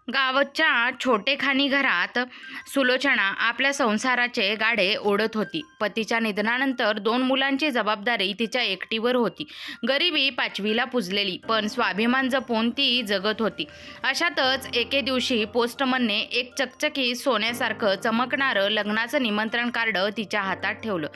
गावाच्या छोटेखानी घरात सुलोचना आपल्या संसाराचे गाडे ओढत होती. पतीच्या निधनानंतर 2 मुलांची जबाबदारी तिच्या एकटीवर होती. गरिबी 5वीला पुजलेली, पण स्वाभिमान जपून ती जगत होती. अशातच एके दिवशी पोस्टमनने एक चकचकीत सोन्यासारखं चमकणारं लग्नाचं निमंत्रण कार्ड तिच्या हातात ठेवलं.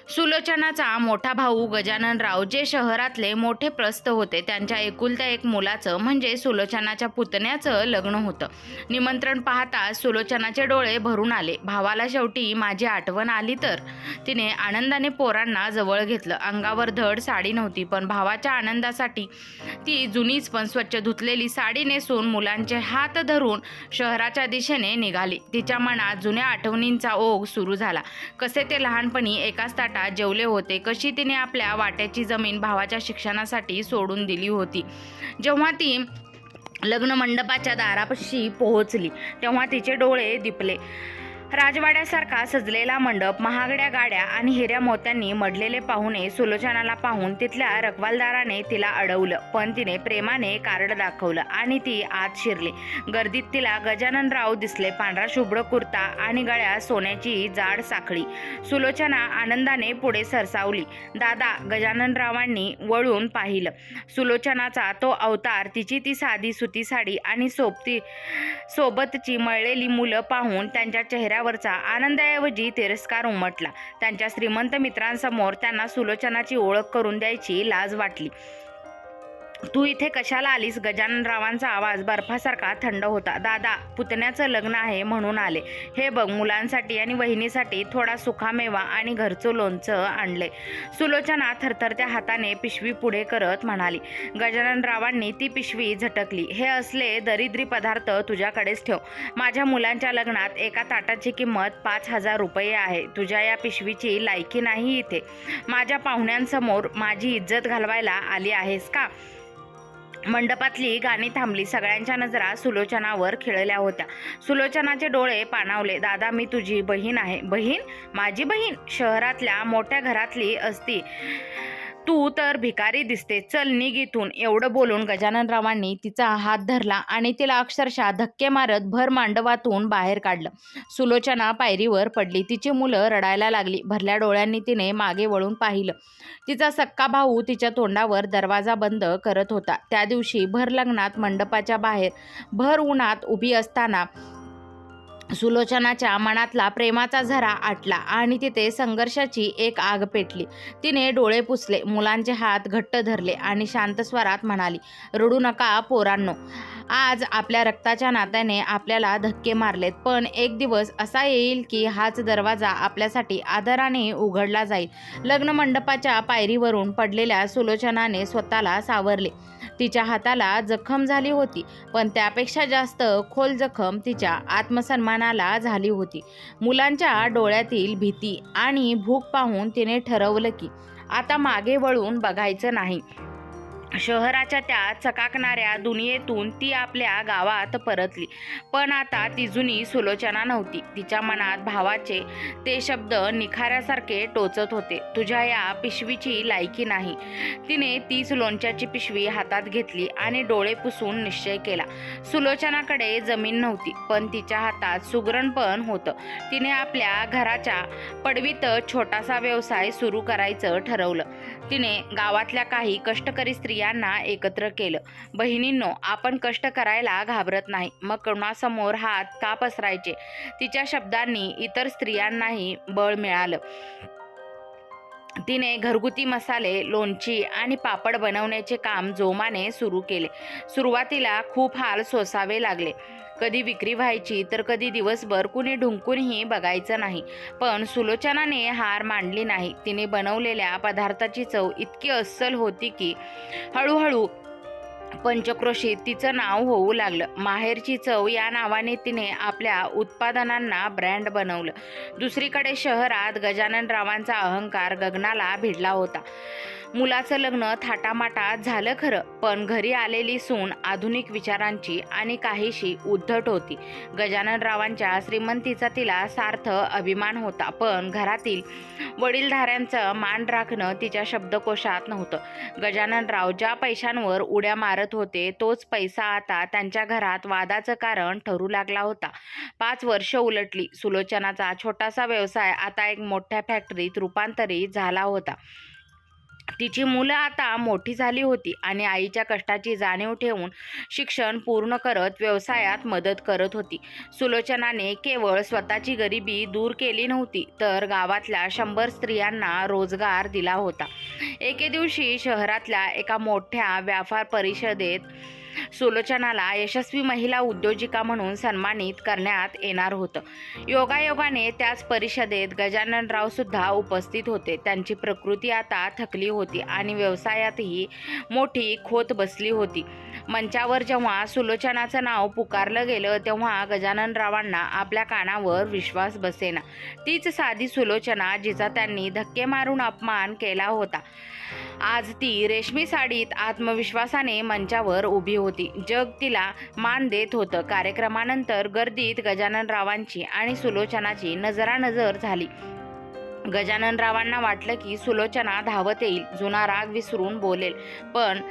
सुलोचनाचा मोठा भाऊ गजाननराव, जे शहरातले मोठे प्रस्थ होते, त्यांच्या एकुलत्या एक मुलाचं म्हणजे सुलोचनाच्या पुतण्याचं लग्न होतं. निमंत्रण पाहता सुलोचनाचे डोळे भरून आले. भावाला शेवटी माझी आठवण आली तर. तिने आनंदाने पोरांना जवळ घेतलं. अंगावर धड साडी नव्हती, पण भावाच्या आनंदासाठी ती जुनीच पण स्वच्छ धुतलेली साडी नेसून मुलांचे हात धरून शहराच्या दिशेने निघाली. तिच्या मनात जुन्या आठवणींचा ओघ सुरू झाला. कसे ते लहानपणी एकाच ताटात जेवले होते, कशी तिने आपल्या वाट्याची जमीन भावाच्या शिक्षणासाठी सोडून दिली होती. जेव्हा ती लग्न मंडपाच्या दारापाशी पोहोचली तेव्हा तिचे डोळे दिपले. राजवाड्यासारखा सजलेला मंडप, महागड्या गाड्या आणि हिऱ्या मोत्यांनी मढलेले पाहुणे. सुलोचनाला पाहून तिथल्या रखवालदाराने तिला अडवलं, पण तिने प्रेमाने कार्ड दाखवलं आणि ती आत शिरली. गर्दीत तिला गजाननराव दिसले. पांढरा शुभ्र कुर्ता आणि गळ्यात सोन्याची जाड साखळी. सुलोचना आनंदाने पुढे सरसावली. दादा, गजाननरावांनी वळून पाहिलं. सुलोचनाचा तो अवतार, तिची ती साधी सुती साडी आणि सोबतची मळलेली मुलं पाहून त्यांच्या चेहऱ्यावरचा आनंदाऐवजी तिरस्कार उमटला. त्यांच्या श्रीमंत मित्रांसमोर त्यांना सुलोचनाची ओळख करून द्यायची लाज वाटली. तू इथे कशाला आलीस? गजाननरावांचा आवाज बर्फासारखा थंड होता. दादा, पुतण्याचं लग्न आहे म्हणून आले. हे बघ, मुलांसाठी आणि वहिनीसाठी थोडा सुखामेवा आणि घरचं लोणचं आणलंय. सुलोचना थरथरत्या हाताने पिशवी पुढे करत म्हणाली. गजाननरावांनी ती पिशवी झटकली. हे असले दरिद्री पदार्थ तुझ्याकडेच ठेव. माझ्या मुलांच्या लग्नात एका ताटाची किंमत 5,000 रुपये आहे. तुझ्या या पिशवीची लायकी नाही इथे. माझ्या पाहुण्यांसमोर माझी इज्जत घालवायला आली आहेस का? मंडपातली गाणी थांबली. सगळ्यांच्या नजरा सुलोचनावर खिळल्या होत्या. सुलोचनाचे डोळे पाणावले. दादा, मी तुझी बहीण आहे. बहीण? माझी बहीण? शहरातल्या मोठ्या घरातली असती. तू तर भिकारी दिसते. चल निघ इथून. एवढं बोलून गजाननरावांनी तिचा हात धरला आणि तिला अक्षरशः धक्के मारत भर मांडवातून बाहेर काढलं. सुलोचना पायरीवर पडली. तिची मुलं रडायला लागली. भरल्या डोळ्यांनी तिने मागे वळून पाहिलं. तिचा सक्का भाऊ तिच्या तोंडावर दरवाजा बंद करत होता. त्या दिवशी भर लग्नात मंडपाच्या बाहेर भर उन्हात उभी असताना सुलोचनाच्या मनातला प्रेमाचा झरा आटला आणि तिथे संघर्षाची एक आग पेटली. तिने डोळे पुसले, मुलांचे हात घट्ट धरले आणि शांत स्वरात म्हणाली, रडू नका पोरांनो. आज आपल्या रक्ताच्या नात्याने आपल्याला धक्के मारलेत, पण एक दिवस असा येईल की हाच दरवाजा आपल्यासाठी आदराने उघडला जाईल. लग्न मंडपाच्या पायरीवरून पडलेल्या सुलोचनाने स्वतःला सावरले. तिच्या हाताला जखम झाली होती, पण त्यापेक्षा जास्त खोल जखम तिच्या आत्मसन्मानाला झाली होती. मुलांच्या डोळ्यातील भीती आणि भूक पाहून तिने ठरवलं की आता मागे वळून बघायचं नाही. शहराच्या त्या चकाकणाऱ्या दुनियेतून ती आपल्या गावात परतली. पण आता ती जुनी सुलोचना नव्हती. तिच्या मनात भावाचे ते शब्द निखाऱ्यासारखे टोचत होते. तुझ्या या पिशवीची लायकी नाही. तिने तीच लोणच्याची पिशवी हातात घेतली आणि डोळे पुसून निश्चय केला. सुलोचनाकडे जमीन नव्हती, पण तिच्या हातात सुगरणपण होतं. तिने आपल्या घराच्या पडवीत छोटासा व्यवसाय सुरू करायचं ठरवलं. तिने गावातल्या काही कष्टकरी स्त्रियांना एकत्र केलं. बहिणींनो, आपण कष्ट करायला घाबरत नाही, मग कोणासमोर हात का पसरायचे? तिच्या शब्दांनी इतर स्त्रियांनाही बळ मिळालं. तिने घरगुती मसाले, लोणची आणि पापड बनवण्याचे काम जोमाने सुरू केले. सुरुवातीला खूप हाल सोसावे लागले. कधी विक्री व्हायची तर कधी दिवसभर कुणी ढुंकूनही बघायचं नाही. पण सुलोचनाने हार मानली नाही. तिने बनवलेल्या पदार्थाची चव इतकी अस्सल होती की हळूहळू पंचक्रोशीत तिचं नाव होऊ लागलं. माहेरची चव या नावाने तिने आपल्या उत्पादनांना ब्रँड बनवलं. दुसरीकडे शहरात गजाननरावांचा अहंकार गगनाला भिडला होता. मुलाचं लग्न थाटामाटात झालं खरं, पण घरी आलेली सून आधुनिक विचारांची आणि काहीशी उद्धट होती. गजाननरावांच्या श्रीमंतीचा तिला सार्थ अभिमान होता, पण घरातील वडीलधाऱ्यांचं मान राखणं तिच्या शब्दकोशात नव्हतं. गजाननराव ज्या पैशांवर उड्या मारत होते, तोच पैसा आता त्यांच्या घरात वादाचं कारण ठरू लागला होता. 5 वर्ष उलटली. सुलोचनाचा छोटासा व्यवसाय आता एक मोठ्या फॅक्टरीत रूपांतरित झाला होता. तिची मुलं आता मोठी झाली होती आणि आईच्या कष्टाची जाणीव ठेवून शिक्षण पूर्ण करत व्यवसायात मदत करत होती. सुलोचनाने केवळ स्वतःची गरिबी दूर केली नव्हती, तर गावातल्या 100 स्त्रियांना रोजगार दिला होता. एके दिवशी शहरातल्या एका मोठ्या व्यापार परिषदेत सुलोचनाला यशस्वी महिला उद्योजिका म्हणून सन्मानित करण्यात येणार होतं. योगायोगाने त्याच परिषदेत गजाननराव सुद्धा उपस्थित होते. त्यांची प्रकृती आता थकली होती आणि व्यवसायातही मोठी खोत बसली होती. मंचावर जेव्हा सुलोचनाचं नाव पुकारलं गेलं, तेव्हा गजाननरावांना आपल्या कानावर विश्वास बसेना. तीच साधी सुलोचना जिचा त्यांनी धक्के मारून अपमान केला होता, आज ती रेशमी साडीत आत्मविश्वासाने मंचावर उभी होती. जग तिला मान देत होतं. कार्यक्रमानंतर गर्दीत गजाननरावांची आणि सुलोचनाची नजरानजर झाली. गजाननरावांना वाटलं की सुलोचना धावत येईल, जुना राग विसरून बोलेल, पण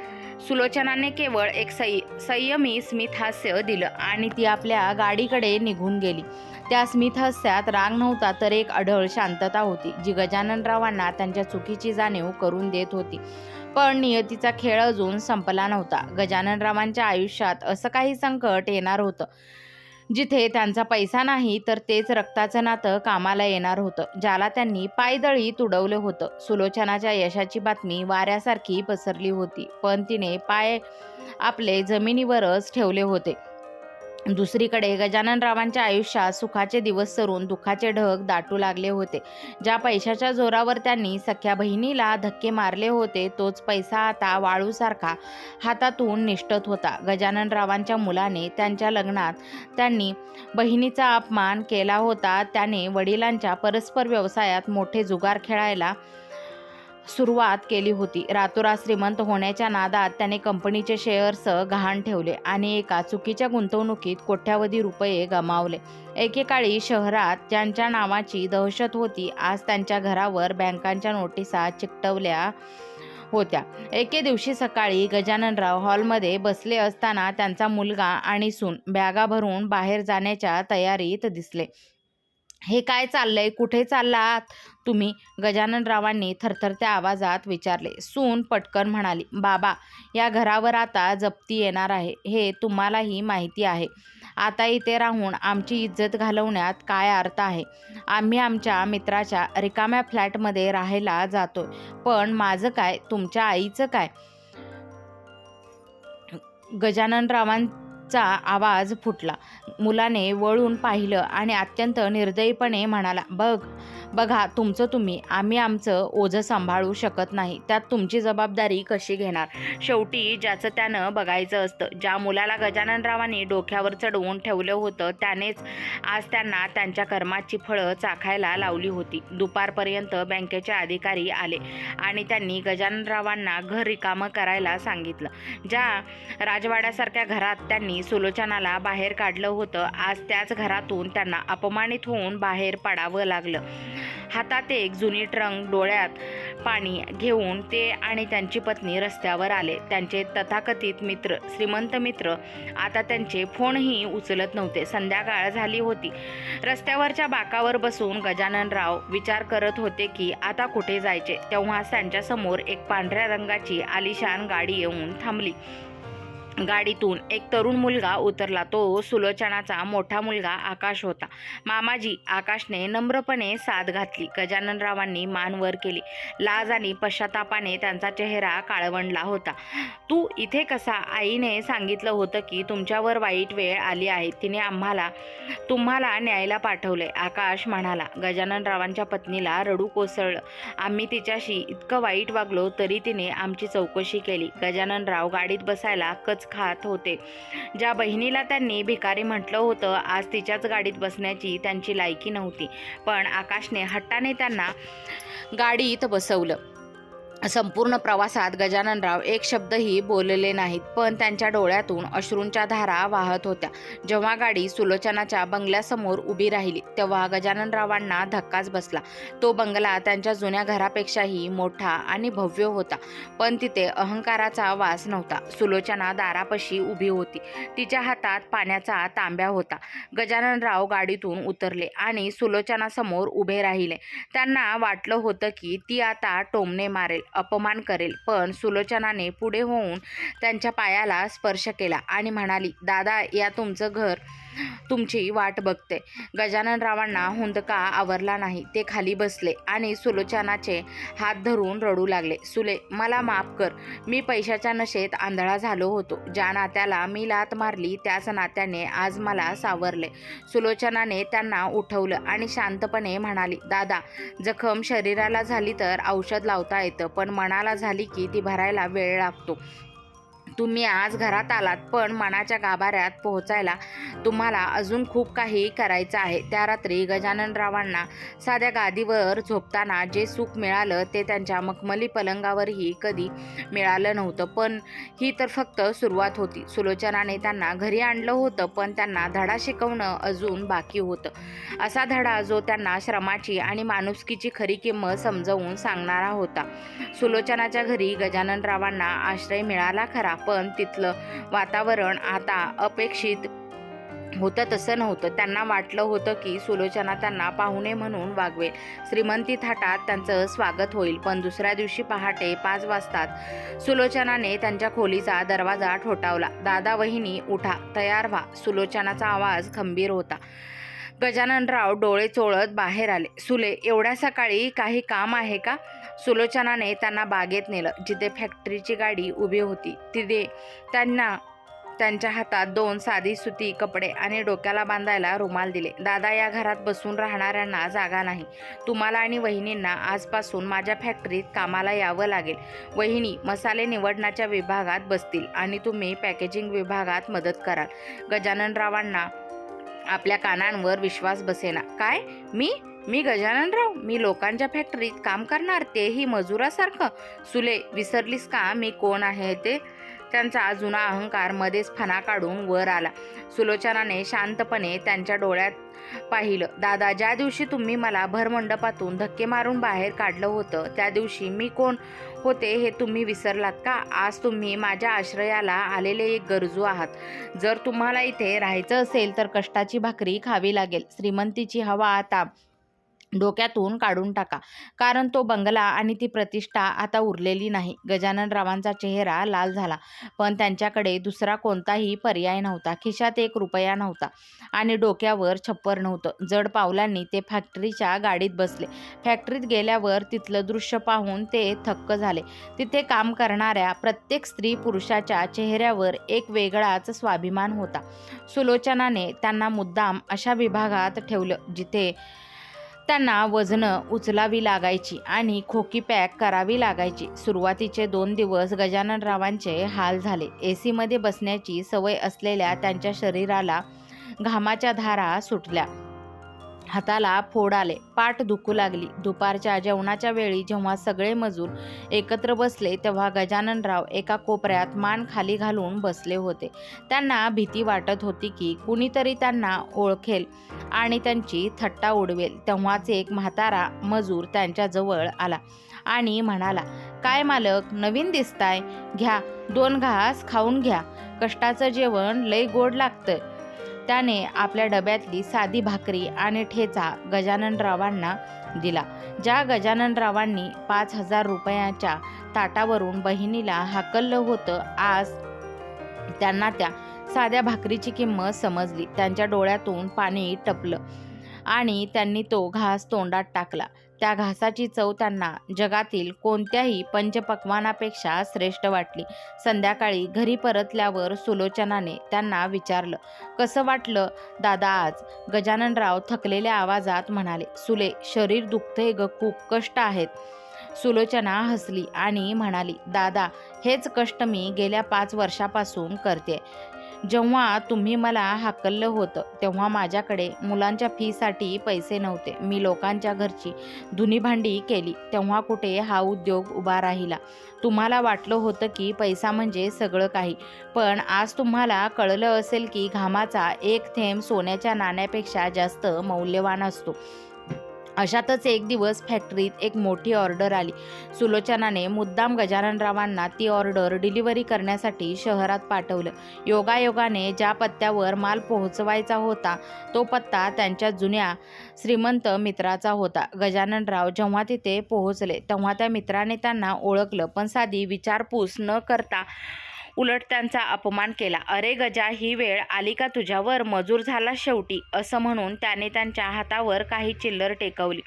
सुलोचनाने केवळ एक संयमी स्मितहास्य दिलं आणि ती आपल्या गाडीकडे निघून गेली. त्या स्मितहास्यात राग नव्हता, तर एक अढळ शांतता होती, जी गजाननरावांना त्यांच्या चुकीची जाणीव करून देत होती. पण नियतीचा खेळ अजून संपला नव्हता. गजाननरावांच्या आयुष्यात असं काही संकट येणार होतं, जिथे त्यांचा पैसा नाही, तर तेच रक्ताचं नातं कामाला येणार होतं, ज्याला त्यांनी पायदळी तुडवलं होतं. सुलोचनाच्या यशाची बातमी वाऱ्यासारखी पसरली होती, पण तिने पाय आपले जमिनीवरच ठेवले होते. दुसरीकडे गजाननरावांच्या आयुष्यात सुखाचे दिवस सरून दुःखाचे ढग दाटू लागले होते. ज्या पैशाच्या जोरावर त्यांनी सख्या बहिणीला धक्के मारले होते, तोच पैसा आता वाळूसारखा हातातून निष्ठत होता. गजाननरावांच्या मुलाने त्यांच्या लग्नात त्यांनी बहिणीचा अपमान केला होता. त्याने वडिलांच्या परस्पर व्यवसायात मोठे जुगार खेळायला सुरुवात केली होती. रातोरात श्रीमंत होण्याच्या नादात त्याने कंपनीचे शेअर्स गहाण ठेवले आणि एका चुकीच्या गुंतवणुकीत कोट्यावधी रुपये गमावले. एकेकाळी शहरात ज्यांच्या नावाची दहशत होती, आज त्यांच्या घरावर बँकांच्या नोटिसा चिकटवल्या होत्या. एके दिवशी सकाळी गजाननराव हॉलमध्ये बसले असताना त्यांचा मुलगा आणि सून बॅगा भरून बाहेर जाण्याच्या तयारीत दिसले. हे काय चाललंय? कुठे चाललात तुम्ही? गजाननरावांनी थरथरत्या आवाजात विचारले. सून पटकन म्हणाली, बाबा, या घरावर आता जप्ती येणार आहे, हे तुम्हालाही माहिती आहे. आता इथे राहून आमची इज्जत घालवण्यात काय अर्थ आहे? आम्ही आमच्या मित्राच्या रिकाम्या फ्लॅटमध्ये राहायला जातोय. पण माझं काय? तुमच्या आईचं काय? गजाननरावांचा आवाज फुटला. मुलाने वळून पाहिलं आणि अत्यंत निर्दयीपणे म्हणाला, बघा, तुमचं तुम्ही, आम्ही आमचं ओझं सांभाळू शकत नाही, त्यात तुमची जबाबदारी कशी घेणार? शेवटी ज्याचं त्यानं बघायचं असतं. ज्या मुलाला गजाननरावांनी डोक्यावर चढवून ठेवलं होतं, त्यानेच आज त्यांना त्यांच्या कर्माची फळं चाखायला लावली होती. दुपारपर्यंत बँकेचे अधिकारी आले आणि त्यांनी गजाननरावांना घर रिकामं करायला सांगितलं. ज्या राजवाड्यासारख्या घरात त्यांनी सुलोचनाला बाहेर काढलं होतं, आज त्याच घरातून त्यांना अपमानित होऊन बाहेर पडावं लागलं. हातात एक जुनी ट्रंक, डोळ्यात पाणी घेऊन ते आणि त्यांची पत्नी रस्त्यावर आले. त्यांचे तथाकथित मित्र, श्रीमंत मित्र, आता त्यांचे फोनही उचलत नव्हते. संध्याकाळ झाली होती. रस्त्यावरच्या बाकावर बसून गजाननराव विचार करत होते की आता कुठे जायचे. तेव्हाच त्यांच्यासमोर एक पांढऱ्या रंगाची आलिशान गाडी येऊन थांबली. गाडीतून एक तरुण मुलगा उतरला. तो सुलोचनाचा मोठा मुलगा आकाश होता. मामाजी, आकाशने नम्रपणे साद घातली. गजाननरावांनी मान वर केली. लाज आणि पश्चातापाने त्यांचा चेहरा काळवंडला होता. तू इथे कसा? आईने सांगितलं होतं की तुमच्यावर वाईट वेळ आली आहे, तिने तुम्हाला न्यायला पाठवलंय, आकाश म्हणाला. गजाननरावांच्या पत्नीला रडू कोसळलं. आम्ही तिच्याशी इतकं वाईट वागलो तरी तिने आमची चौकशी केली. गजाननराव गाडीत बसायला कच खात होते. ज्या बहिणीला त्यांनी भिकारी म्हटलं होतं, आज तिच्याच गाडीत बसण्याची त्यांची लायकी नव्हती, पण आकाशने हट्टाने त्यांना गाडीत बसवलं. संपूर्ण प्रवासात गजाननराव एक शब्दही बोलले नाहीत, पण त्यांच्या डोळ्यातून अश्रूंच्या धारा वाहत होत्या. जेव्हा गाडी सुलोचनाच्या बंगल्यासमोर उभी राहिली तेव्हा गजाननरावांना धक्काच बसला. तो बंगला त्यांच्या जुन्या घरापेक्षाही मोठा आणि भव्य होता, पण तिथे अहंकाराचा वास नव्हता. सुलोचना दारापाशी उभी होती. तिच्या हातात पाण्याचा तांब्या होता. गजाननराव गाडीतून उतरले आणि सुलोचनासमोर उभे राहिले. त्यांना वाटलं होतं की ती आता टोमणे मारेल, अपमान करेल, पण सुलोचनाने पुढे होऊन त्यांच्या पायाला स्पर्श केला आणि म्हणाली, दादा, या तुमचं घर तुमची वाट बघते. गजाननरावांना हुंदका आवरला नाही. ते खाली बसले आणि सुलोचनाचे हात धरून रडू लागले. सुले, मला माफ कर. मी पैशाच्या नशेत आंधळा झालो होतो. ज्या नात्याला मी लाथ मारली त्याच नात्याने आज मला सावरले. सुलोचनाने त्यांना उठवलं आणि शांतपणे म्हणाली, दादा, जखम शरीराला झाली तर औषध लावता येतं, पण मनाला झाली की ती भरायला वेळ लागतो. तुम्ही आज घरात आलात, पण मनाच्या गाभाऱ्यात पोहोचायला तुम्हाला अजून खूप काही करायचं आहे. त्या रात्री गजाननरावांना साध्या गादीवर झोपताना जे सुख मिळालं ते त्यांच्या मखमली पलंगावरही कधी मिळालं नव्हतं. पण ही तर फक्त सुरुवात होती. सुलोचनाने त्यांना घरी आणलं होतं, पण त्यांना धडा शिकवणं अजून बाकी होतं. असा धडा जो त्यांना श्रमाची आणि माणुसकीची खरी किंमत समजावून सांगणारा होता. सुलोचनाच्या घरी गजाननरावांना आश्रय मिळाला खरा, पण तिथलं वातावरण आता अपेक्षित होतं तसं नव्हतं. त्यांना वाटलं होतं की सुलोचना त्यांना पाहुणे म्हणून वागवेल, श्रीमंती थाटात त्यांचं स्वागत होईल. पण दुसऱ्या दिवशी पहाटे 5 वाजताच सुलोचनाने त्यांच्या खोलीचा दरवाजा ठोठावला. दादा, वहिनी, उठा, तयार व्हा. सुलोचनाचा आवाज खंबीर होता. गजाननराव डोळे चोळत बाहेर आले. सुले, एवढ्या सकाळी काही काम आहे का? सुलोचनाने त्यांना बागेत नेलं, जिथे फॅक्टरीची गाडी उभी होती. तिथे त्यांना त्यांच्या हातात 2 साधी सुती कपडे आणि डोक्याला बांधायला रुमाल दिले. दादा, या घरात बसून राहणाऱ्यांना जागा नाही. तुम्हाला आणि वहिनींना आजपासून माझ्या फॅक्टरीत कामाला यावं लागेल. वहिनी मसाले निवडण्याच्या विभागात बसतील आणि तुम्ही पॅकेजिंग विभागात मदत कराल. गजाननरावांना आपल्या कानांवर विश्वास बसेना. काय? मी गजाननराव? मी लोकांच्या फॅक्टरीत काम करणार, तेही मजुरासारखं? सुले, विसरलीस का मी कोण आहे ते? त्यांचा जुना अहंकार मध्येच फणा काढून वर आला. सुलोचनाने शांतपणे त्यांच्या डोळ्यात पाहिलं. दादा, ज्या दिवशी तुम्ही मला भरमंडपातून धक्के मारून बाहेर काढलं होतं त्या दिवशी मी कोण होते हे तुम्ही विसरलात का? आज तुम्ही माझ्या आश्रयाला आलेले एक गरजू आहात. जर तुम्हाला इथे राहायचं असेल तर कष्टाची भाकरी खावी लागेल. श्रीमंतीची हवा आता डोक्यातून काढून टाका, कारण तो बंगला आणि ती प्रतिष्ठा आता उरलेली नाही. गजाननरावांचा चेहरा लाल झाला, पण त्यांच्याकडे दुसरा कोणताही पर्याय नव्हता. खिशात 1 रुपया नव्हता आणि डोक्यावर छप्पर नव्हतं. जड पावलांनी ते फॅक्टरीच्या गाडीत बसले. फॅक्टरीत गेल्यावर तिथलं दृश्य पाहून ते थक्क झाले. तिथे काम करणाऱ्या प्रत्येक स्त्री पुरुषाच्या चेहऱ्यावर एक वेगळाच स्वाभिमान होता. सुलोचनाने त्यांना मुद्दाम अशा विभागात ठेवलं जिथे त्यांना वजनं उचलावी लागायची आणि खोकी पॅक करावी लागायची. सुरुवातीचे 2 दिवस गजाननरावांचे हाल झाले. एसीमध्ये बसण्याची सवय असलेल्या त्यांच्या शरीराला घामाच्या धारा सुटल्या, हाताला फोड आले, पाठ दुखू लागली. दुपारच्या जेवणाच्या वेळी जेव्हा सगळे मजूर एकत्र बसले तेव्हा गजाननराव एका कोपऱ्यात मान खाली घालून बसले होते. त्यांना भीती वाटत होती की कुणीतरी त्यांना ओळखेल आणि त्यांची थट्टा उडवेल. तेव्हाच एक म्हातारा मजूर त्यांच्याजवळ आला आणि म्हणाला, काय मालक, नवीन दिसताय, घ्या 2 घास खाऊन घ्या. कष्टाचं जेवण लय गोड लागतं. त्याने आपल्या डब्यातली साधी भाकरी आणि ठेचा गजाननरावांना दिला. ज्या गजाननरावांनी 5,000 रुपयाच्या ताटावरून बहिणीला हाकललं होतं, आज त्यांना त्या साध्या भाकरीची किंमत समजली. त्यांच्या डोळ्यातून पाणी टपलं आणि त्यांनी तो घास तोंडात टाकला. त्या घासाची चव त्यांना जगातील कोणत्याही पंचपक्वानापेक्षा श्रेष्ठ वाटली. संध्याकाळी घरी परतल्यावर सुलोचनाने त्यांना विचारलं, कसं वाटलं दादा आज? गजाननराव थकलेल्या आवाजात म्हणाले, सुले, शरीर दुखतंय ग, खूप कष्ट आहेत. सुलोचना हसली आणि म्हणाली, दादा, हेच कष्ट मी गेल्या 5 वर्षापासून करते. जेव्हा तुम्ही मला हाकललं होतं तेव्हा माझ्याकडे मुलांच्या फीसाठी पैसे नव्हते. मी लोकांच्या घरची धुणीभांडी केली. तेव्हा कुठे हा उद्योग उभा राहिला. तुम्हाला वाटलं होतं की पैसा म्हणजे सगळं काही. पण आज तुम्हाला कळलं असेल की घामाचा एक थेंब सोन्याच्या नाण्यापेक्षा जास्त मौल्यवान असतो. अशातच एक दिवस फॅक्टरीत एक मोठी ऑर्डर आली. सुलोचनाने मुद्दाम गजाननरावांना ती ऑर्डर डिलिव्हरी करण्यासाठी शहरात पाठवलं. योगायोगाने ज्या पत्त्यावर माल पोहोचवायचा होता तो पत्ता त्यांच्या जुन्या श्रीमंत मित्राचा होता. गजाननराव जेव्हा तिथे पोहोचले तेव्हा त्या मित्राने त्यांना ओळखलं, पण साधी विचारपूस न करता उलट त्यांचा अपमान केला. "अरे गजा, ही वेळ आली का तुझ्यावर? मजूर झाला शेवटी," असं म्हणून त्याने त्यांच्या हातावर काही चिल्लर टेकवली.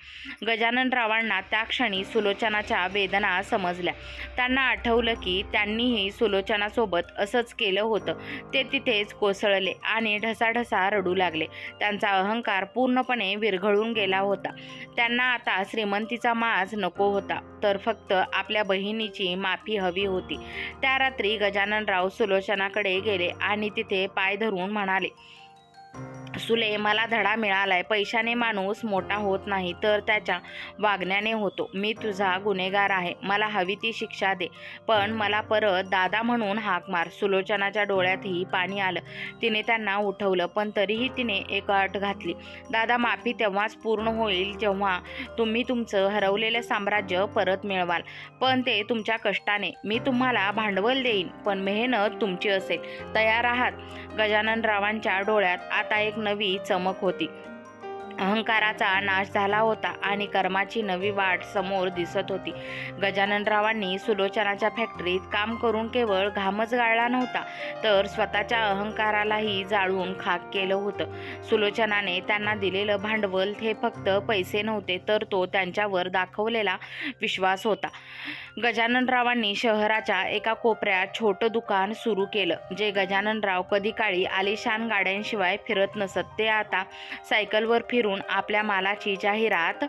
गजाननरावांना त्या क्षणी सुलोचनाच्या वेदना समजल्या. त्यांना आठवलं की त्यांनीही सुलोचनासोबत असंच केलं होतं. ते तिथेच कोसळले आणि ढसाढसा रडू लागले. त्यांचा अहंकार पूर्णपणे विरघळून गेला होता. त्यांना आता श्रीमंतीचा माज नको होता, तर फक्त आपल्या बहिणीची माफी हवी होती. त्या रात्री गजाननराव सुलोचनाकडे गेले आणि तिथे पाय धरून म्हणाले, "सुले, मला धडा मिळालाय. पैशाने माणूस मोठा होत नाही, तर त्याच्या वागण्याने होतो. मी तुझा गुन्हेगार आहे. मला हवी ती शिक्षा दे, पण मला परत दादा म्हणून हाक मार." सुलोचनाच्या डोळ्यातही पाणी आलं. तिने त्यांना उठवलं, पण तरीही तिने एक अट घातली. "दादा, माफी तेव्हाच पूर्ण होईल जेव्हा तुम्ही तुमचं हरवलेलं साम्राज्य परत मिळवाल, पण ते तुमच्या कष्टाने. मी तुम्हाला भांडवल देईन, पण मेहनत तुमची असेल. तयार आहात?" गजाननरावांच्या डोळ्यात आता एक नवी चमक होती. अहंकाराचा नाश झाला होता आणि कर्माची नवी वाट समोर दिसत होती. गजाननरावांनी सुलोचनाच्या फॅक्टरीत काम करून केवळ घामच गाळला नव्हता, तर स्वतःच्या अहंकारालाही जाळून खाक केलं होतं. सुलोचनाने त्यांना दिलेलं भांडवल हे फक्त पैसे नव्हते, तर तो त्यांच्यावर दाखवलेला विश्वास होता. गजाननरावांनी शहराच्या एका कोपऱ्यात छोटं दुकान सुरू केलं. जे गजाननराव कधी काळी आलिशान गाड्यांशिवाय फिरत नसत, ते आता सायकलवर फिरून आपल्या मालाची जाहिरात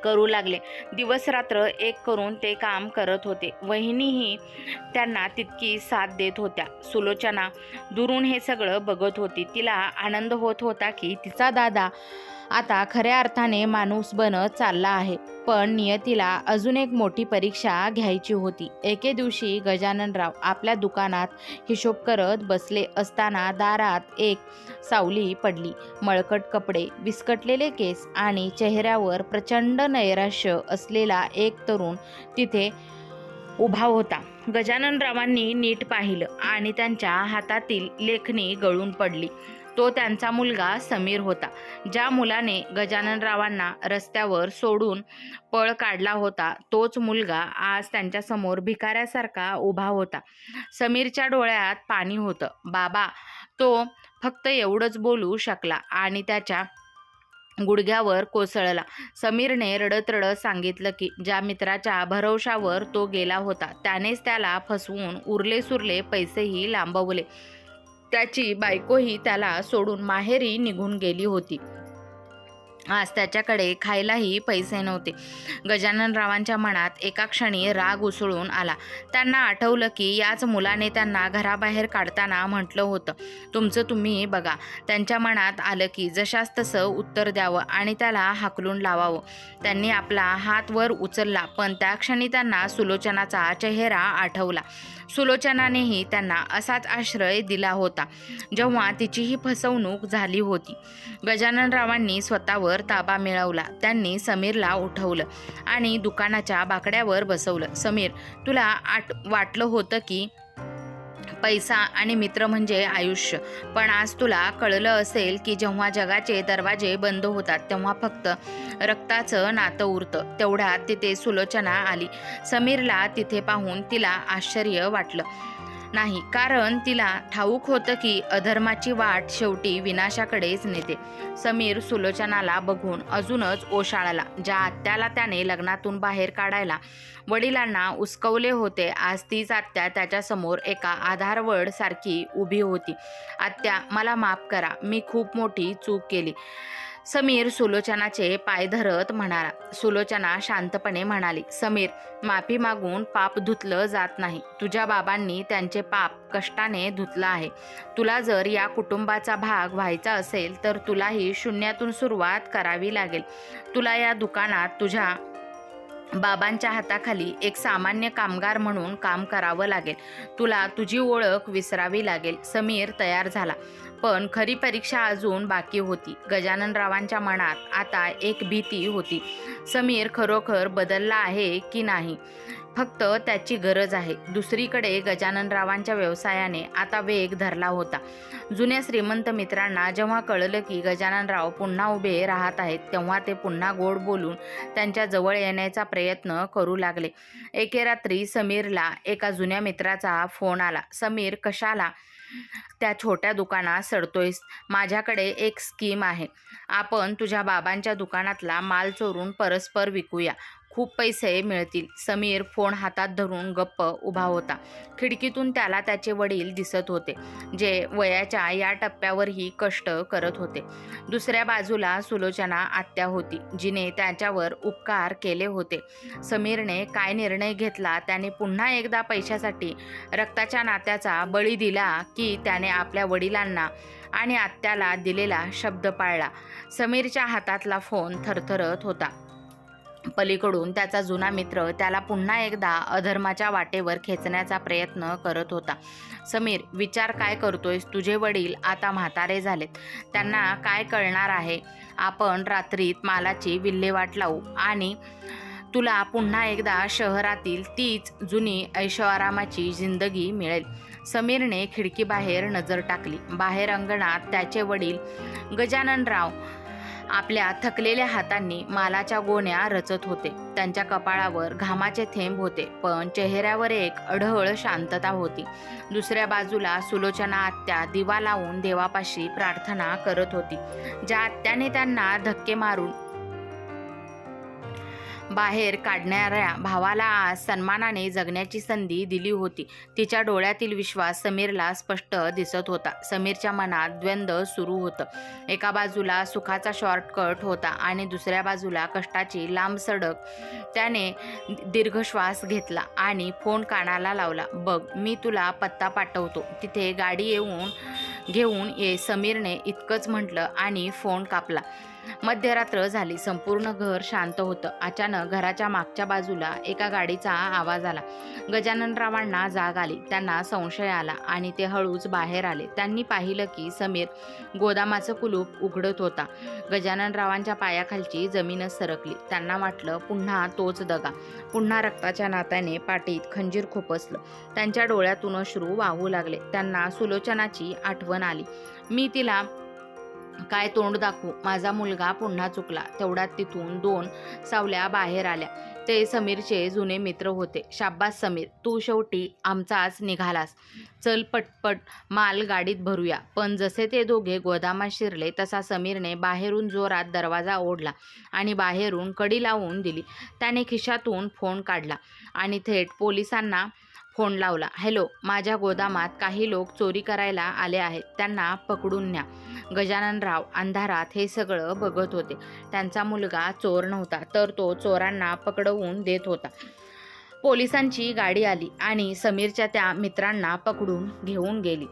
करू लागले. दिवस रात्र एक करून ते काम करत होते. वहिनीही त्यांना तितकी साथ देत होत्या. सुलोचना दुरून हे सगळं बघत होती. तिला आनंद होत होता की तिचा दादा आता खऱ्या अर्थाने माणूस बनत चालला आहे. पण नियतीला अजून एक मोठी परीक्षा घ्यायची होती. एके दिवशी गजाननराव आपल्या दुकानात हिशोब करत बसले असताना दारात एक सावली पडली. मळकट कपडे, विस्कटलेले केस आणि चेहऱ्यावर प्रचंड नैराश्य असलेला एक तरुण तिथे उभा होता. गजाननरावांनी नीट पाहिलं आणि त्यांच्या हातातील लेखणी गळून पडली. तो त्यांचा मुलगा समीर होता. ज्या मुलाने गजाननरावांना रस्त्यावर सोडून पळ काढला होता, तोच मुलगा आज त्यांच्यासमोर भिकाऱ्यासारखा उभा होता. समीरच्या डोळ्यात पाणी होतं. "बाबा," तो फक्त एवढंच बोलू शकला आणि त्याच्या गुडघ्यावर कोसळला. समीरने रडत रडत सांगितलं की ज्या मित्राच्या भरवशावर तो गेला होता त्यानेच त्याला फसवून उरले सुरले पैसेही लांबवले. त्याची बायकोही त्याला सोडून माहेरी निघून गेली होती. आज त्याच्याकडे खायलाही पैसे नव्हते. गजाननरावांच्या मनात एका क्षणी राग उसळून आला. त्यांना आठवलं की याच मुलाने त्यांना घराबाहेर काढताना म्हटलं होतं, "तुमचं तुम्ही बघा." त्यांच्या मनात आलं की जशास तसं उत्तर द्यावं आणि त्याला हाकलून लावावं. त्यांनी आपला हात वर उचलला, पण त्या क्षणी त्यांना सुलोचनाचा चेहरा आठवला. सुलोचनानेही त्यांना असाच आश्रय दिला होता जेव्हा तिचीही फसवणूक झाली होती. गजाननरावांनी स्वतःवर ताबा मिळवला. त्यांनी समीरला उठवलं आणि दुकानाच्या बाकड्यावर बसवलं. "समीर, तुला वाटलं होतं की पैसा आणि मित्र म्हणजे आयुष्य, पण आज तुला कळलं असेल की जेव्हा जगाचे दरवाजे बंद होतात तेव्हा फक्त रक्ताचं नातं उरतं." तेवढ्यात तिथे सुलोचना आली. समीरला तिथे पाहून तिला आश्चर्य वाटलं नाही, कारण तिला ठाऊक होतं की अधर्माची वाट शेवटी विनाशाकडेच नेते. समीर सुलोचनाला बघून अजूनच ओशाळला. ज्या आत्याला त्याने लग्नातून बाहेर काढायला वडिलांना उस्कवले होते, आज तीच आत्या त्याच्यासमोर एका आधारवड सारखी उभी होती. "आत्या, मला माफ करा. मी खूप मोठी चूक केली." समीर सुलोचनाचे पाय धरत म्हणाला. सुलोचना शांतपणे म्हणाली, समीर, माफी मागून पाप धुतलं जात नाही. तुझ्या बाबांनी त्यांचे पाप कष्टाने धुतलं आहे. तुला जर या कुटुंबाचा भाग व्हायचा असेल तर तुलाही शून्यातून सुरुवात करावी लागेल. तुला या दुकानात तुझ्या बाबांच्या हाताखाली एक सामान्य कामगार म्हणून काम करावं लागेल. तुला तुझी ओळख विसरावी लागेल. समीर तयार झाला, पण खरी परीक्षा अजून बाकी होती. गजाननरावांच्या मनात आता एक भीती होती. समीर खरोखर बदलला आहे की नाही, फक्त त्याची गरज आहे. दुसरीकडे गजाननरावांच्या व्यवसायाने आता वेग धरला होता. जुन्या श्रीमंत मित्रांना जेव्हा कळलं की गजाननराव पुन्हा उभे राहत आहेत, तेव्हा ते पुन्हा गोड बोलून त्यांच्या जवळ येण्याचा प्रयत्न करू लागले. एके रात्री समीरला एका जुन्या मित्राचा फोन आला. समीर, कशाला त्या छोट्या दुकानात सडतोयस? माझ्याकडे एक स्कीम आहे. आपण तुझ्या बाबांच्या दुकानातला माल चोरून परस्पर विकूया. खूप पैसे मिळतील. समीर फोन हातात धरून गप्प उभा होता. खिडकीतून त्याला त्याचे वडील दिसत होते, जे वयाच्या या टप्प्यावरही कष्ट करत होते. दुसऱ्या बाजूला सुलोचना आत्या होती, जिने त्याच्यावर उपकार केले होते. समीरने काय निर्णय घेतला? त्याने पुन्हा एकदा पैशासाठी रक्ताच्या नात्याचा बळी दिला की त्याने आपल्या वडिलांना आणि आत्याला दिलेला शब्द पाळला? समीरच्या हातातला फोन थरथरत होता. पलीकडून त्याचा जुना मित्र त्याला पुन्हा एकदा अधर्माच्या वाटेवर खेचण्याचा प्रयत्न करत होता. समीर, विचार काय करतोयस? तुझे वडील आता म्हातारे झालेत. त्यांना काय कळणार आहे? आपण रात्रीत मालाची विल्हेवाट लावू आणि तुला पुन्हा एकदा शहरातील तीच जुनी ऐशोआरामाची जिंदगी मिळेल. समीरने खिडकीबाहेर नजर टाकली. बाहेर अंगणात त्याचे वडील गजाननराव आपल्या थकलेल्या हातांनी मालाच्या गोण्या रचत होते. त्यांच्या कपाळावर घामाचे थेंब होते, पण चेहऱ्यावर एक अढळ शांतता होती. दुसऱ्या बाजूला सुलोचना आत्या दिवा लावून देवापाशी प्रार्थना करत होती. ज्या आत्याने त्यांना धक्के मारून बाहेर काढणाऱ्या भावाला आज सन्मानाने जगण्याची संधी दिली होती, तिच्या डोळ्यातील विश्वास समीरला स्पष्ट दिसत होता. समीरच्या मनात द्वंद्व सुरू होतं. एका बाजूला सुखाचा शॉर्टकट होता आणि दुसऱ्या बाजूला कष्टाची लांब सडक. त्याने दीर्घ श्वास घेतला आणि फोन कानाला लावला. बघ, मी तुला पत्ता पाठवतो, तिथे गाडी घेऊन ये. समीरने इतकंच म्हटलं आणि फोन कापला. मध्यरात्र झाली. संपूर्ण घर शांत होतं. अचानक घराच्या मागच्या बाजूला एका गाडीचा आवाज आला. गजाननरावांना जाग आली. त्यांना संशय आला आणि ते हळूच बाहेर आले. त्यांनी पाहिलं की समीर गोदामाचं कुलूप उघडत होता. गजाननरावांच्या पायाखालची जमीनच सरकली. त्यांना वाटलं पुन्हा तोच दगा. पुन्हा रक्ताच्या नात्याने पाठीत खंजीर खुपसलं. त्यांच्या डोळ्यातून अश्रू वाहू लागले. त्यांना सुलोचनाची आठवण आली. मी तिला काय तोंड दाखवू? माझा मुलगा पुन्हा चुकला. तेवढ्यात तिथून 2 सावल्या बाहेर आल्या. ते समीरचे जुने मित्र होते. शाब्बास समीर, तू शेवटी आमचाच निघालास. चल पटपट माल गाडीत भरूया. पण जसे ते दोघे गोदामात शिरले तसा समीरने बाहेरून जोरात दरवाजा ओढला आणि बाहेरून कडी लावून दिली. त्याने खिशातून फोन काढला आणि थेट पोलिसांना फोन लावला. हॅलो, माझ्या गोदामात काही लोक चोरी करायला आले आहेत, त्यांना पकडून न्या. गजाननराव अंधारात हे सगळं बघत होते. त्यांचा मुलगा चोर नव्हता, तर तो चोरांना पकडवून देत होता. पोलिसांची गाडी आली आणि समीरच्या त्या मित्रांना पकडून घेऊन गेली.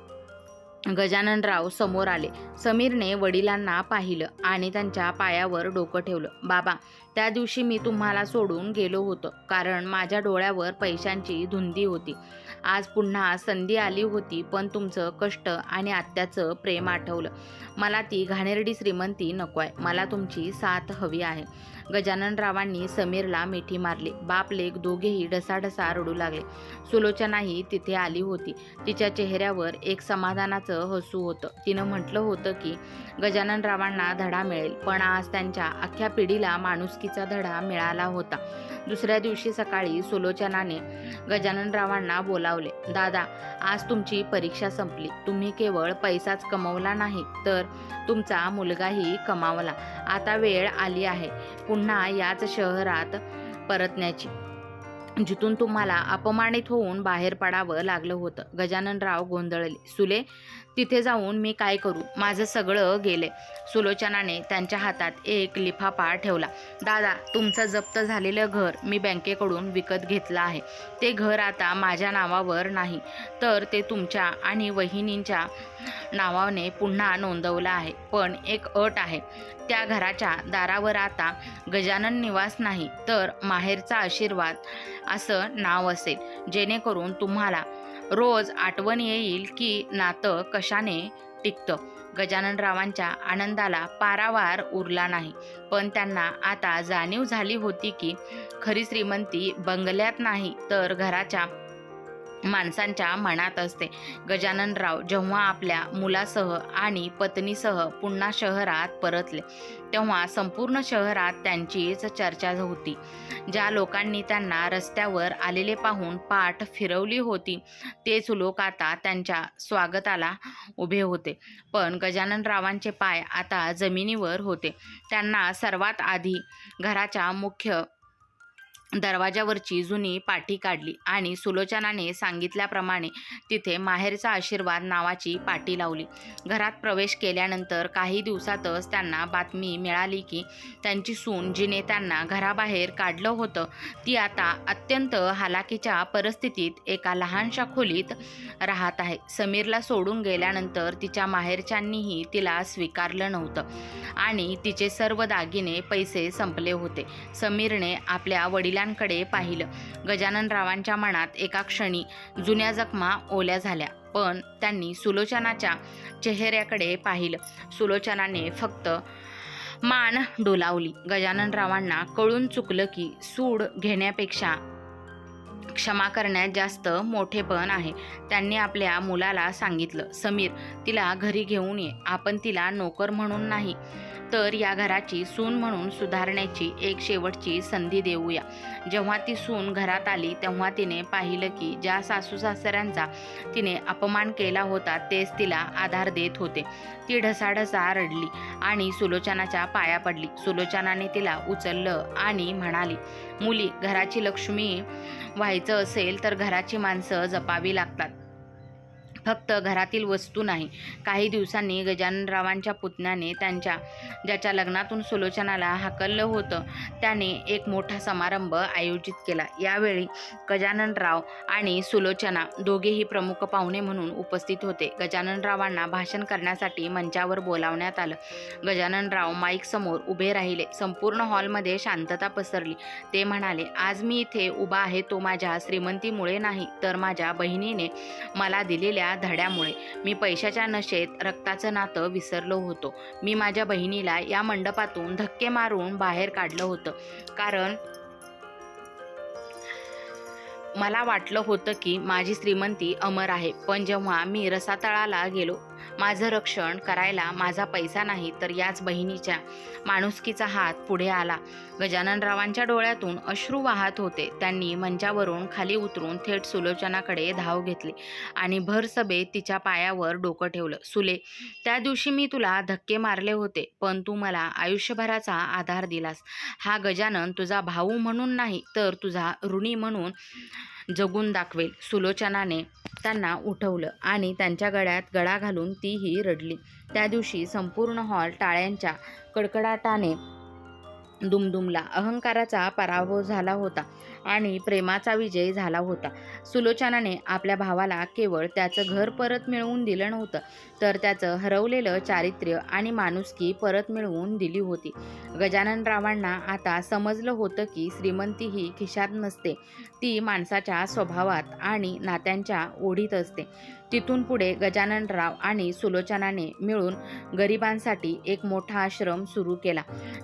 गजाननराव समोर आले. समीरने वडिलांना पाहिलं आणि त्यांच्या पायावर डोकं ठेवलं. बाबा, त्या दिवशी मी तुम्हाला सोडून गेलो होतो, कारण माझ्या डोळ्यावर पैशांची धुंदी होती. आज पुन्हा संधी आली होती, पण तुमचं कष्ट आणि आत्याचं प्रेम आठवलं. मला ती घाणेरडी श्रीमंती नकोय. मला तुमची साथ हवी आहे. गजाननरावांनी समीरला मिठी मारली. बाप लेक दोघेही ढसाढसा रडू लागले. सुलोचनाही तिथे आली होती. तिच्या चेहऱ्यावर एक समाधानाचं हसू होतं. तिनं म्हटलं होतं की गजाननरावांना धडा मिळेल, पण आज त्यांच्या अख्ख्या पिढीला माणुसकीचा धडा मिळाला होता. दुसऱ्या दिवशी सकाळी सुलोचनाने गजाननरावांना बोलावले. दादा, आज तुमची परीक्षा संपली. तुम्ही केवळ पैसाच कमवला नाही, तर तुमचा मुलगाही कमावला. आता वेळ आली आहे पुन्हा याच शहरात परतण्याची. जिथून तुम्हाला अपमानित होऊन बाहेर पडावं लागलं होतं. गजाननराव गोंधळले. सुले, तिथे जाऊन मी काय करू? माझं सगळं गेले. सुलोचनाने त्यांच्या हातात एक लिफाफा ठेवला. दादा, तुमचं जप्त झालेलं घर मी बँकेकडून विकत घेतलं आहे. ते घर आता माझ्या नावावर नाही, तर ते तुमच्या आणि वहिनींच्या नावाने पुन्हा नोंदवलं आहे. पण एक अट आहे. त्या घराच्या दारावर आता गजानन निवास नाही, तर माहेरचा आशीर्वाद असं नाव असेल, जेणेकरून तुम्हाला रोज आठवण येईल की नातं कशाने टिकतं. गजाननरावांच्या आनंदाला पारावार उरला नाही, पण त्यांना आता जाणीव झाली होती की खरी श्रीमंती बंगल्यात नाही, तर घराच्या माणसांच्या मनात असते. गजाननराव जेव्हा आपल्या मुलासह आणि पत्नीसह पुन्हा शहरात परतले, तेव्हा संपूर्ण शहरात त्यांचीच चर्चा होती. ज्या लोकांनी त्यांना रस्त्यावर आलेले पाहून पाठ फिरवली होती, तेच लोक आता त्यांच्या स्वागताला उभे होते. पण गजाननरावांचे पाय आता जमिनीवर होते. त्यांना सर्वात आधी घराच्या मुख्य दरवाजावरची जुनी पाटी काढली आणि सुलोचनाने सांगितल्याप्रमाणे तिथे माहेरचा आशीर्वाद नावाची पाटी लावली. घरात प्रवेश केल्यानंतर काही दिवसातच त्यांना बातमी मिळाली की त्यांची सून, जिने त्यांना घराबाहेर काढलं होतं, ती आता अत्यंत हालाकीच्या परिस्थितीत एका लहानशा खोलीत राहत आहे. समीरला सोडून गेल्यानंतर तिच्या माहेरच्यांनीही तिला स्वीकारलं नव्हतं आणि तिचे सर्व दागिने, पैसे संपले होते. समीरने आपल्या वडिलांकडे पाहिलं. गजाननरावांच्या मनात एका क्षणी जुन्या जखमा ओल्या झाल्या, पण त्यांनी सुलोचनाच्या चेहऱ्याकडे पाहिलं. सुलोचनाने फक्त मान डोलावली. गजाननरावांना कळून चुकलं की सूड घेण्यापेक्षा क्षमा करण्यात जास्त मोठेपण आहे. त्यांनी आपल्या मुलाला सांगितलं, समीर, तिला घरी घेऊन ये. आपण तिला नोकर म्हणून नाही, तर या घराची सून म्हणून सुधारण्याची एक शेवटची संधी देऊया. जेव्हा ती सून घरात आली, तेव्हा तिने पाहिलं की ज्या सासू सासऱ्यांचा तिने अपमान केला होता, तेच तिला आधार देत होते. ती ढसाढसा रडली आणि सुलोचनाच्या पाया पडली. सुलोचनाने तिला उचललं आणि म्हणाली, मुली, घराची लक्ष्मी व्हायचं असेल तर घराची माणसं जपावी लागतात, फक्त घरातील वस्तू नाही. काही दिवसांनी गजाननरावांच्या पुतण्याने ज्याच्या लग्नातून सुलोचनाला हाकललं होतं, त्याने एक मोठा समारंभ आयोजित केला. यावेळी गजाननराव आणि सुलोचना दोघेही प्रमुख पाहुणे म्हणून उपस्थित होते. गजाननरावांना भाषण करण्यासाठी मंचावर बोलावण्यात आलं. गजाननराव माईक समोर उभे राहिले. संपूर्ण हॉलमध्ये शांतता पसरली. ते म्हणाले, आज मी इथे उभा आहे तो माझ्या श्रीमंतीमुळे नाही, तर माझ्या बहिणीने मला दिलेल्या धड्यामुळे. मी पैशाच्या नशेत रक्ताचं नातं विसरलो होतो. मी माझ्या बहिणीला या मंडपातून धक्के मारून बाहेर काढलं होतं, कारण मला वाटलं होतं की माझी श्रीमंती अमर आहे. पण जेव्हा मी रसातळाला गेलो, माझं रक्षण करायला माझा पैसा नाही, तर याच बहिणीच्या माणुसकीचा हात पुढे आला. गजाननरावांच्या डोळ्यातून अश्रू वाहत होते. त्यांनी मंचावरून खाली उतरून थेट सुलोचनाकडे धाव घेतली आणि भर सभेत तिच्या पायावर डोकं ठेवलं. सुले, त्या दिवशी मी तुला धक्के मारले होते, पण तू मला आयुष्यभराचा आधार दिलास. हा गजानन तुझा भाऊ म्हणून नाही, तर तुझा ऋणी म्हणून जगून दाखवेल. सुलोचनाने त्यांना उठवलं आणि त्यांच्या गळ्यात गळा घालून तीही रडली. त्या दिवशी संपूर्ण हॉल टाळ्यांच्या कडकडाटाने दुमदुमला. अहंकाराचा पराभव झाला होता आणि प्रेमाचा विजय झाला होता. सुलोचनाने आपल्या भावाला केवळ त्याचं घर परत मिळवून दिलं नव्हतं, तर त्याचं हरवलेलं चारित्र्य आणि माणुसकी परत मिळवून दिली होती. गजाननरावांना आता समजलं होतं की श्रीमंती ही खिशात नसते, ती माणसाच्या स्वभावात आणि नात्यांच्या ओढीत असते. तिथून पुढे गजाननराव आणि सुलोचनाने मिळून गरिबांसाठी एक मोठा आश्रम सुरू केला,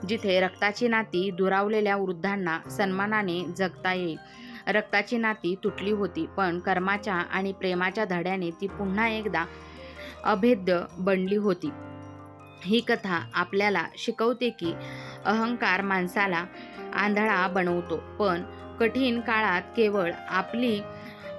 जिथे रक्ताची नाती दुरावलेल्या वृद्धांना सन्मानाने जगता येईल. रक्ताची नाती तुटली होती, पण कर्माच्या आणि प्रेमाच्या धड्याने ती पुन्हा एकदा अभेद्य बनली होती. ही कथा आपल्याला शिकवते की अहंकार माणसाला आंधळा बनवतो, पण कठीण काळात केवळ आपली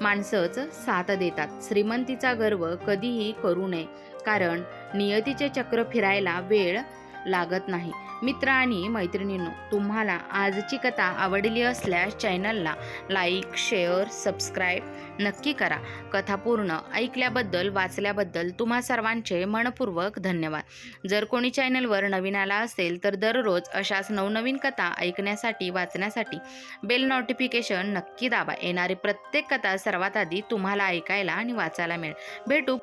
माणसंच साथ देतात. श्रीमंतीचा गर्व कधीही करू नये, कारण नियतीचे चक्र फिरायला वेळ लागत नाही. मित्र आणि मैत्रिणींनो, तुम्हाला आजची कथा आवडली असल्यास चॅनलला लाईक, शेअर, सबस्क्राईब नक्की करा. कथा पूर्ण ऐकल्याबद्दल, वाचल्याबद्दल तुम्हा सर्वांचे मनपूर्वक धन्यवाद. जर कोणी चॅनलवर नवीन आला असेल तर दररोज अशाच नवनवीन कथा ऐकण्यासाठी, वाचण्यासाठी बेल नोटिफिकेशन नक्की दाबा. येणारी प्रत्येक कथा सर्वात आधी तुम्हाला ऐकायला आणि वाचायला मिळेल. भेटू